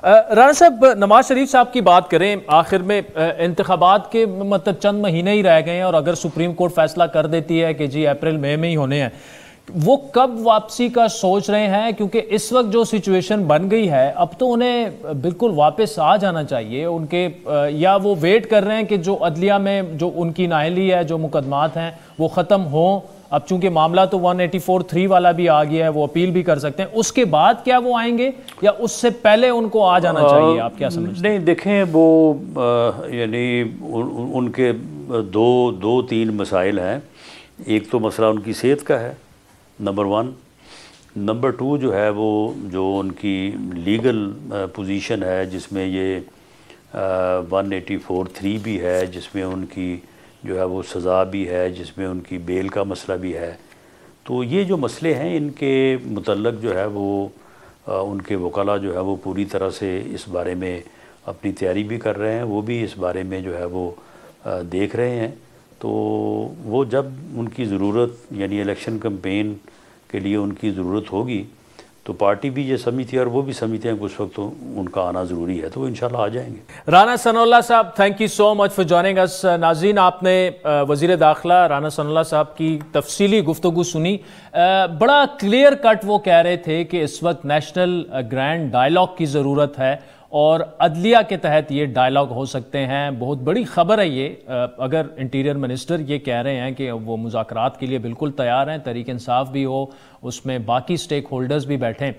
رانا صاحب نواز شریف صاحب کی بات کریں، آخر میں انتخابات کے مطلب چند مہینے ہی رہ گئے ہیں، اور اگر سپریم کورٹ فیصلہ کر دیتی ہے کہ جی اپریل مئی میں ہی ہونے ہیں، وہ کب واپسی کا سوچ رہے ہیں؟ کیونکہ اس وقت جو سچویشن بن گئی ہے اب تو انہیں بالکل واپس آ جانا چاہیے ان کے، یا وہ ویٹ کر رہے ہیں کہ جو عدلیہ میں جو ان کی نااہلی ہے، جو مقدمات ہیں وہ ختم ہوں؟ اب چونکہ معاملہ تو 184(3) والا بھی آ گیا ہے، وہ اپیل بھی کر سکتے ہیں، اس کے بعد کیا وہ آئیں گے یا اس سے پہلے ان کو آ جانا چاہیے؟ آپ کیا سمجھتے ہیں؟ نہیں دیکھیں، وہ یعنی ان کے دو تین مسائل ہیں۔ ایک تو مسئلہ ان کی صحت کا ہے، نمبر 1۔ نمبر 2 جو ہے وہ جو ان کی لیگل پوزیشن ہے، جس میں یہ 184(3) بھی ہے، جس میں ان کی جو ہے وہ سزا بھی ہے، جس میں ان کی بیل کا مسئلہ بھی ہے۔ تو یہ جو مسئلے ہیں ان کے متعلق جو ہے وہ ان کے وکلاء جو ہے وہ پوری طرح سے اس بارے میں اپنی تیاری بھی کر رہے ہیں، وہ بھی اس بارے میں جو ہے وہ دیکھ رہے ہیں۔ تو وہ جب ان کی ضرورت، یعنی الیکشن کمپین کے لیے ان کی ضرورت ہوگی، تو پارٹی بھی یہ سمجھتی ہے اور وہ بھی سمجھتے ہیں کہ اس وقت تو ان کا آنا ضروری ہے، تو وہ انشاءاللہ آ جائیں گے۔ رانا ثناء اللہ صاحب، thank you so much for joining اس۔ ناظرین، آپ نے وزیر داخلہ رانا ثناء اللہ صاحب کی تفصیلی گفتگو سنی۔ بڑا کلیئر کٹ وہ کہہ رہے تھے کہ اس وقت نیشنل گرینڈ ڈائلاگ کی ضرورت ہے، اور عدلیہ کے تحت یہ ڈائلاگ ہو سکتے ہیں۔ بہت بڑی خبر ہے یہ، اگر انٹیریئر منسٹر یہ کہہ رہے ہیں کہ وہ مذاکرات کے لیے بالکل تیار ہیں، تحریک انصاف بھی ہو اس میں، باقی سٹیک ہولڈرز بھی بیٹھیں۔